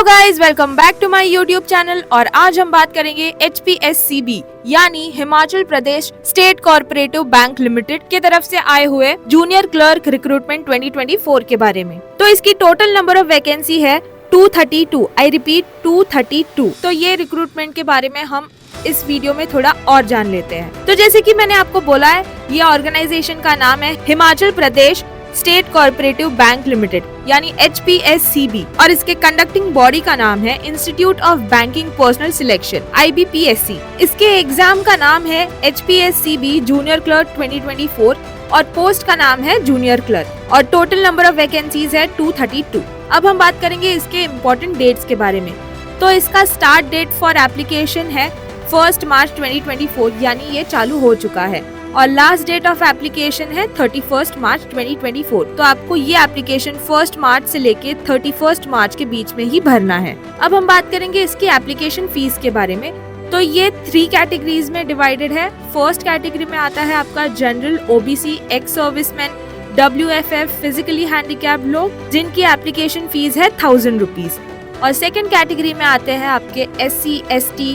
Hello guys, welcome back to my YouTube channel. और आज हम बात करेंगे HPSCB यानी Himachal Pradesh state cooperative bank limited के तरफ से आए हुए जूनियर क्लर्क रिक्रूटमेंट 2024 के बारे में। तो इसकी टोटल नंबर ऑफ वैकेंसी है 232। I repeat 232। तो ये रिक्रूटमेंट के बारे में हम इस वीडियो में थोड़ा और जान लेते हैं। तो जैसे कि मैंने आपको बोला है, ये ऑर्गेनाइजेशन का नाम है Himachal Pradesh state cooperative bank limited यानी HPSCB और इसके कंडक्टिंग बॉडी का नाम है institute of banking personal selection IBPSC। इसके एग्जाम का नाम है HPSCB जूनियर क्लर्क 2024 और पोस्ट का नाम है जूनियर क्लर्क और टोटल नंबर ऑफ वैकेंसीज है 232। अब हम बात करेंगे इसके इम्पोर्टेंट डेट्स के बारे में। तो इसका स्टार्ट डेट फॉर एप्लीकेशन है 1 मार्च 2024 यानी ये चालू हो चुका है और लास्ट डेट ऑफ एप्लीकेशन है 31 मार्च 2024। तो आपको ये एप्लीकेशन 1 मार्च से लेके 31 मार्च के बीच में ही भरना है। अब हम बात करेंगे इसकी एप्लीकेशन फीस के बारे में। तो ये 3 कैटेगरीज में डिवाइडेड है। फर्स्ट कैटेगरी में आता है आपका general, OBC, ex serviceman, WFF, physically handicapped लोग जिनकी एप्लीकेशन फीस है 1000 रुपीज। और सेकेंड कैटेगरी में आते हैं आपके SC, ST,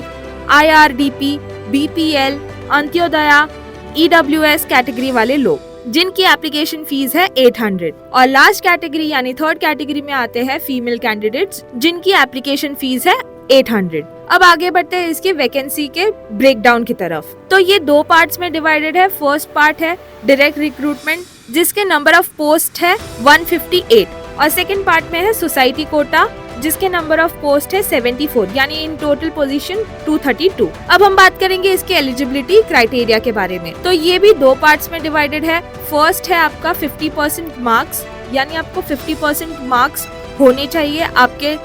IRDP, BPL, Antyodaya, EWS category वाले लोग जिनकी एप्लीकेशन फीस है 800। और लास्ट कैटेगरी यानी थर्ड कैटेगरी में आते हैं फीमेल कैंडिडेट्स जिनकी एप्लीकेशन फीस है 800। अब आगे बढ़ते हैं इसके वैकेंसी के ब्रेकडाउन की तरफ। तो ये 2 पार्ट्स में डिवाइडेड है। फर्स्ट पार्ट है डायरेक्ट रिक्रूटमेंट जिसके नंबर ऑफ पोस्ट है 158 और सेकेंड पार्ट में है सोसाइटी कोटा जिसके नंबर ऑफ पोस्ट है 74 यानी इन टोटल पोजीशन 232। अब हम बात करेंगे इसके एलिजिबिलिटी क्राइटेरिया के बारे में। तो ये भी 2 पार्ट्स में डिवाइडेड है। फर्स्ट है आपका 50% मार्क्स यानी आपको 50% मार्क्स होने चाहिए आपके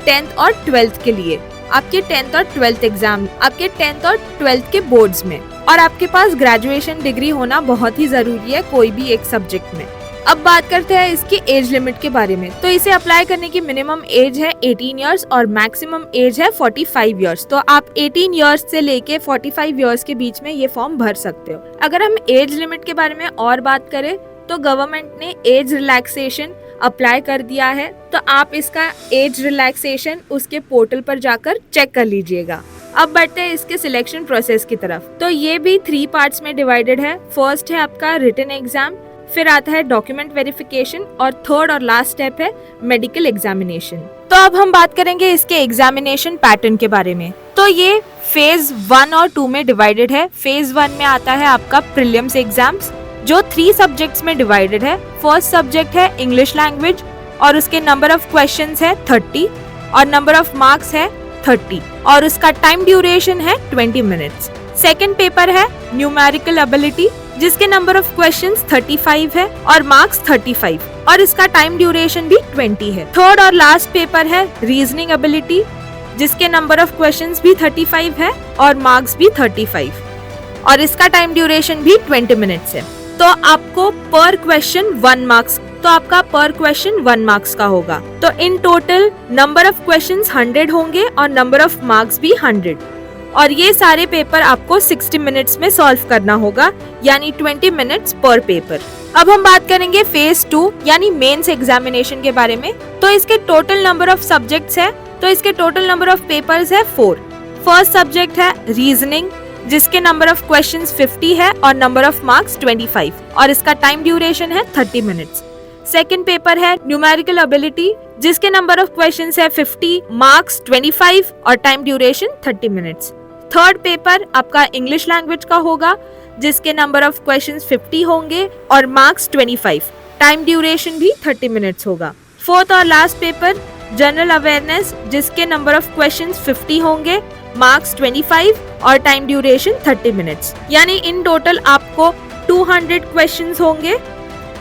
10th और 12th के लिए, आपके 10th और 12th एग्जाम, आपके 10th और 12th के बोर्ड्स में। और आपके पास ग्रेजुएशन डिग्री होना बहुत ही जरूरी है कोई भी एक सब्जेक्ट में। अब बात करते हैं इसकी एज लिमिट के बारे में। तो इसे अप्लाई करने की मिनिमम एज है 18 इयर्स और मैक्सिमम एज है 45 इयर्स। तो आप 18 इयर्स से लेके 45 इयर्स के बीच में ये फॉर्म भर सकते हो। अगर हम एज लिमिट के बारे में और बात करें तो गवर्नमेंट ने एज रिलैक्सेशन अप्लाई कर दिया है। तो आप इसका एज रिलैक्सेशन उसके पोर्टल पर जाकर चेक कर लीजिएगा। अब बढ़ते हैं इसके सिलेक्शन प्रोसेस की तरफ। तो ये भी 3 पार्ट्स में डिवाइडेड है। फर्स्ट है आपका रिटन एग्जाम, फिर आता है डॉक्यूमेंट वेरिफिकेशन और थर्ड और लास्ट स्टेप है मेडिकल एग्जामिनेशन। तो अब हम बात करेंगे इसके एग्जामिनेशन पैटर्न के बारे में। तो ये फेज 1 और 2 में डिवाइडेड है। फेज 1 में आता है आपका प्रीलिम्स एग्जाम्स जो 3 सब्जेक्ट्स में डिवाइडेड है। फर्स्ट सब्जेक्ट है इंग्लिश लैंग्वेज और उसके नंबर ऑफ क्वेश्चंस है 30 और नंबर ऑफ मार्क्स है 30 और उसका टाइम ड्यूरेशन है 20 मिनट्स। सेकेंड पेपर है न्यूमेरिकल एबिलिटी जिसके नंबर ऑफ क्वेश्चंस 35 है और मार्क्स 35 और इसका टाइम ड्यूरेशन भी 20 है। थर्ड और लास्ट पेपर है रीजनिंग एबिलिटी जिसके नंबर ऑफ क्वेश्चंस भी 35 है और मार्क्स भी 35 और इसका टाइम ड्यूरेशन भी 20 मिनट्स है। तो आपको पर क्वेश्चन 1 मार्क्स, तो आपका पर क्वेश्चन 1 मार्क्स का होगा। तो in total number of questions 100 होंगे और नंबर ऑफ मार्क्स भी 100 और ये सारे पेपर आपको 60 मिनट्स में सॉल्व करना होगा यानी 20 मिनट्स पर पेपर। अब हम बात करेंगे फेज 2 यानी मेंस एग्जामिनेशन के बारे में। तो इसके टोटल नंबर ऑफ सब्जेक्ट्स है, तो इसके टोटल नंबर ऑफ पेपर्स है 4। फर्स्ट सब्जेक्ट है रीजनिंग जिसके नंबर ऑफ क्वेश्चंस 50 है और नंबर ऑफ मार्क्स 25 और इसका टाइम ड्यूरेशन है 30 मिनट्स। सेकेंड पेपर है न्यूमेरिकल एबिलिटी जिसके नंबर ऑफ क्वेश्चंस है 50, मार्क्स 25 और time duration 30 minutes. Third paper आपका इंग्लिश लैंग्वेज का होगा जिसके नंबर ऑफ क्वेश्चंस 50 होंगे और मार्क्स 25, टाइम ड्यूरेशन भी 30 मिनट्स होगा। फोर्थ और लास्ट पेपर जनरल अवेयरनेस जिसके नंबर ऑफ क्वेश्चंस 50 होंगे, मार्क्स 25 और टाइम ड्यूरेशन 30 मिनट्स यानी इन टोटल आपको 200 क्वेश्चंस होंगे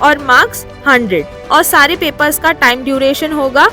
और मार्क्स 100 और सारे पेपर्स का टाइम ड्यूरेशन होगा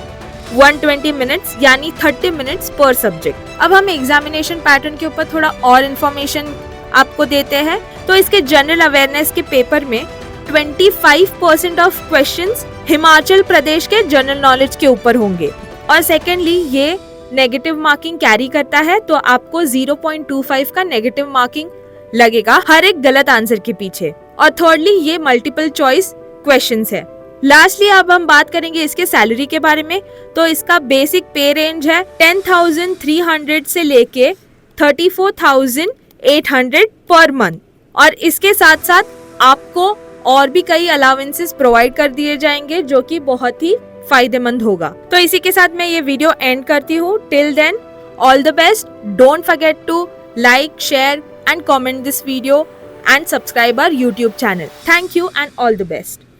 120 मिनट्स यानी 30 मिनट्स पर सब्जेक्ट। अब हम एग्जामिनेशन पैटर्न के ऊपर थोड़ा और इन्फॉर्मेशन आपको देते हैं। तो इसके जनरल अवेयरनेस के पेपर में 25% ऑफ क्वेश्चंस हिमाचल प्रदेश के जनरल नॉलेज के ऊपर होंगे और सेकेंडली ये नेगेटिव मार्किंग कैरी करता है तो आपको 0.25 का नेगेटिव मार्किंग लगेगा हर एक गलत आंसर के पीछे। और थर्डली ये मल्टीपल चॉइस क्वेश्चंस है लास्टली अब हम बात करेंगे इसके सैलरी के बारे में। तो इसका बेसिक पे रेंज है 10,300 से लेके 34,800 पर मंथ, और इसके साथ साथ आपको और भी कई अलाउंसेस प्रोवाइड कर दिए जाएंगे जो कि बहुत ही फायदेमंद होगा। तो इसी के साथ मैं ये वीडियो एंड करती हूँ। Till then, all the best. Don't forget to like, share and comment this video and subscribe our YouTube channel. Thank you and all the best.